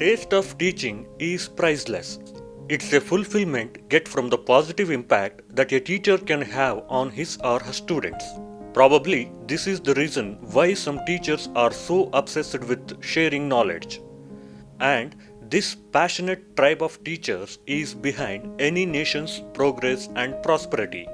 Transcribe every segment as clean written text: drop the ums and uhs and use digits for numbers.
taste of teaching is priceless. It's a fulfillment get from the positive impact that a teacher can have on his or her students. Probably this is the reason why some teachers are so obsessed with sharing knowledge. And this passionate tribe of teachers is behind any nation's progress and prosperity.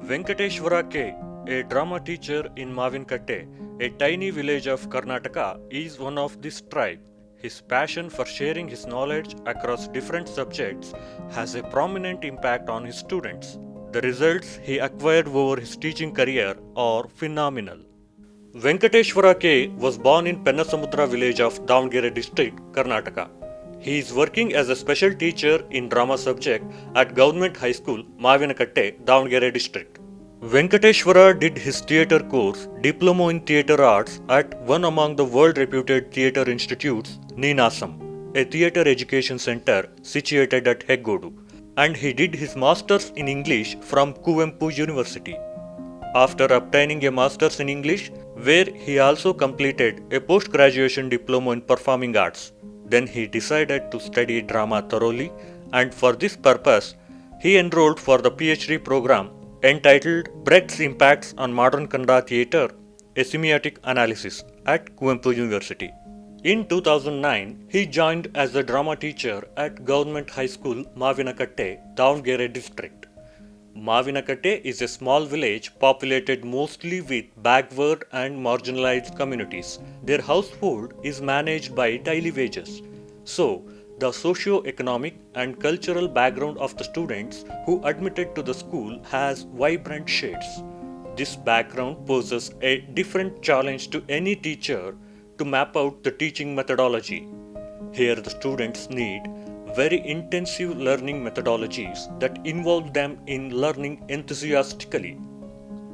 Venkateshwara K, a drama teacher in Mavinkatte, a tiny village of Karnataka, is one of this tribe. His passion for sharing his knowledge across different subjects has a prominent impact on his students. The results he acquired over his teaching career are phenomenal. Venkateshwara K was born in Pennasamudra village of Davangere district, Karnataka. He is working as a special teacher in drama subject at Government High School, Mavinakatte, Davangere district. Venkateshwara did his theatre course, Diploma in Theatre Arts, at one among the world-reputed theatre institutes, Ninasam, a theatre education center situated at Heggodu, and he did his masters in English from Kuvempu University. After obtaining a masters in English, where he also completed a post-graduation diploma in performing arts, then he decided to study drama thoroughly, and for this purpose, he enrolled for the PhD program entitled Brecht's Impacts on Modern Kannada Theatre, a Semiotic Analysis at Kuvempu University. In 2009, he joined as a drama teacher at Government High School, Mavinakatte, Davangere district. Mavinakatte is a small village populated mostly with backward and marginalized communities. Their household is managed by daily wages. So, the socio-economic and cultural background of the students who admitted to the school has vibrant shades. This background poses a different challenge to any teacher to map out the teaching methodology. Here the students need very intensive learning methodologies that involve them in learning enthusiastically.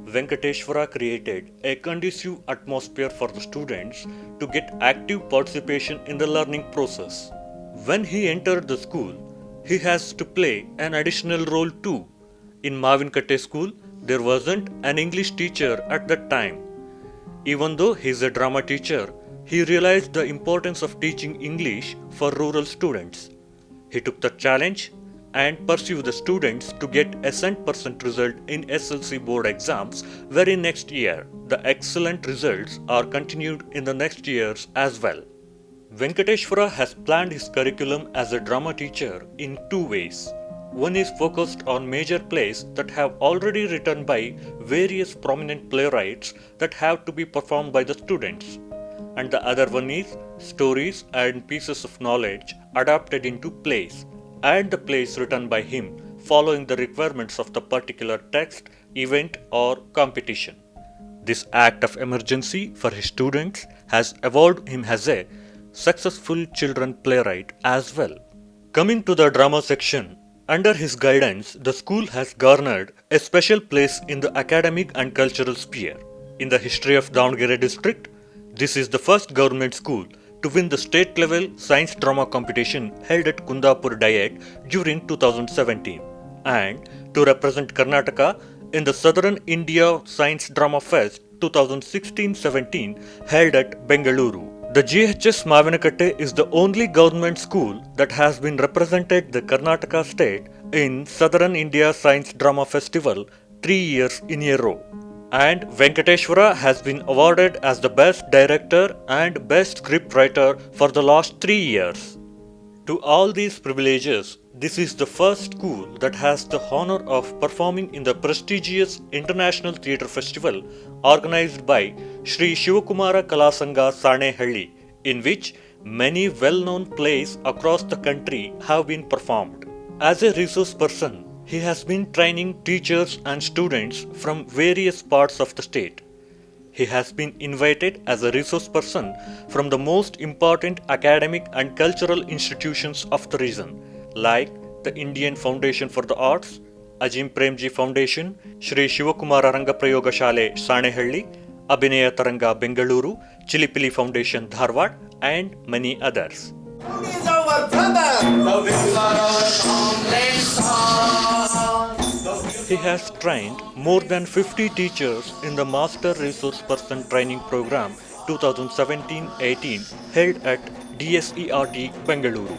Venkateshwara created a conducive atmosphere for the students to get active participation in the learning process. When he entered the school, he has to play an additional role too. In Mavinkatte school, there wasn't an English teacher at that time. Even though he is a drama teacher, he realized the importance of teaching English for rural students. He took the challenge and pursued the students to get a 100% result in SLC board exams very next year. The excellent results are continued in the next years as well. Venkateshwara has planned his curriculum as a drama teacher in two ways. One is focused on major plays that have already written by various prominent playwrights that have to be performed by the students. And the other one is stories and pieces of knowledge adapted into plays, and the plays written by him following the requirements of the particular text, event or competition. This act of emergency for his students has evolved him as a successful children playwright as well. Coming to the drama section, under his guidance, the school has garnered a special place in the academic and cultural sphere. In the history of Davangere district, this is the first government school to win the state level science drama competition held at Kundapur Diet during 2017, and to represent Karnataka in the Southern India Science Drama Fest 2016-17 held at Bengaluru. The GHS Mavinakatte is the only government school that has been represented the Karnataka state in Southern India Science Drama Festival 3 years in a row. And Venkateshwara has been awarded as the Best Director and Best Scriptwriter for the last 3 years. To all these privileges, this is the first school that has the honor of performing in the prestigious International Theatre Festival organized by Sri Shivakumara Kalasanga Sanehalli, in which many well-known plays across the country have been performed. As a resource person, he has been training teachers and students from various parts of the state. He has been invited as a resource person from the most important academic and cultural institutions of the region, like the Indian Foundation for the Arts, Ajim Premji Foundation, Sri Shivakumara Rangaprayoga Shale Sanehalli, Abhinaya Taranga Bengaluru, Chilipili Foundation Dharwad, and many others. He's our brother. He has trained more than 50 teachers in the Master Resource Person Training Program 2017-18 held at DSERT Bengaluru.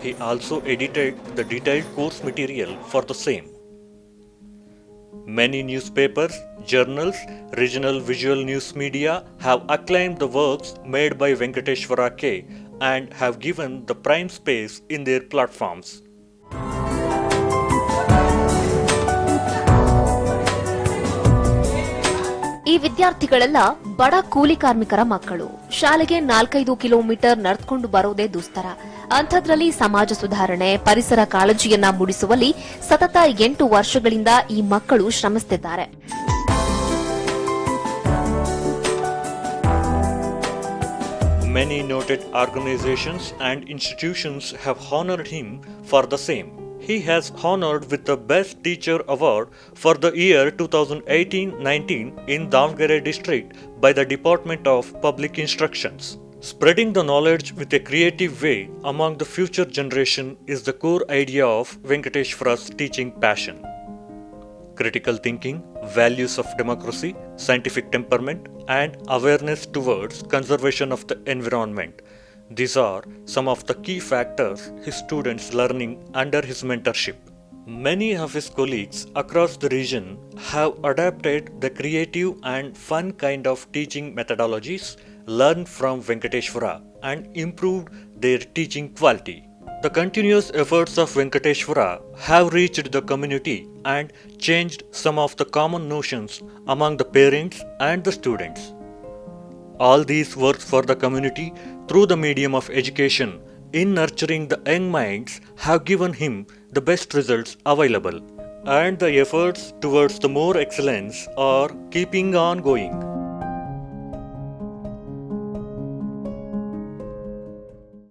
He also edited the detailed course material for the same. Many newspapers, journals, regional visual news media have acclaimed the works made by Venkateshwara K and have given the prime space in their platforms. ಈ ವಿದ್ಯಾರ್ಥಿಗಳೆಲ್ಲ ಬಡ ಕೂಲಿ ಕಾರ್ಮಿಕರ ಮಕ್ಕಳು. ಶಾಲೆಗೆ 4-5 kilometre ನಡೆದುಕೊಂಡು ಬರೋದೇ ದುಸ್ತರ. ಅಂಥದ್ರಲ್ಲಿ ಸಮಾಜ ಸುಧಾರಣೆ, ಪರಿಸರ ಕಾಳಜಿಯನ್ನ ಮೂಡಿಸುವಲ್ಲಿ ಸತತ 8 ವರ್ಷಗಳಿಂದ ಈ ಮಕ್ಕಳು ಶ್ರಮಿಸುತ್ತಿದ್ದಾರೆ. Many noted organizations and institutions have honored him for the same. He has honored with the Best Teacher Award for the year 2018-19 in Davangere district by the Department of Public Instructions. Spreading the knowledge with a creative way among the future generation is the core idea of Venkateshwara's teaching passion. Critical thinking, values of democracy, scientific temperament, and awareness towards conservation of the environment. These are some of the key factors his students learning under his mentorship. Many of his colleagues across the region have adapted the creative and fun kind of teaching methodologies learned from Venkateshwara and improved their teaching quality. The continuous efforts of Venkateshwara have reached the community and changed some of the common notions among the parents and the students. All these works for the community through the medium of education in nurturing the young minds have given him the best results available, and the efforts towards the more excellence are keeping on going.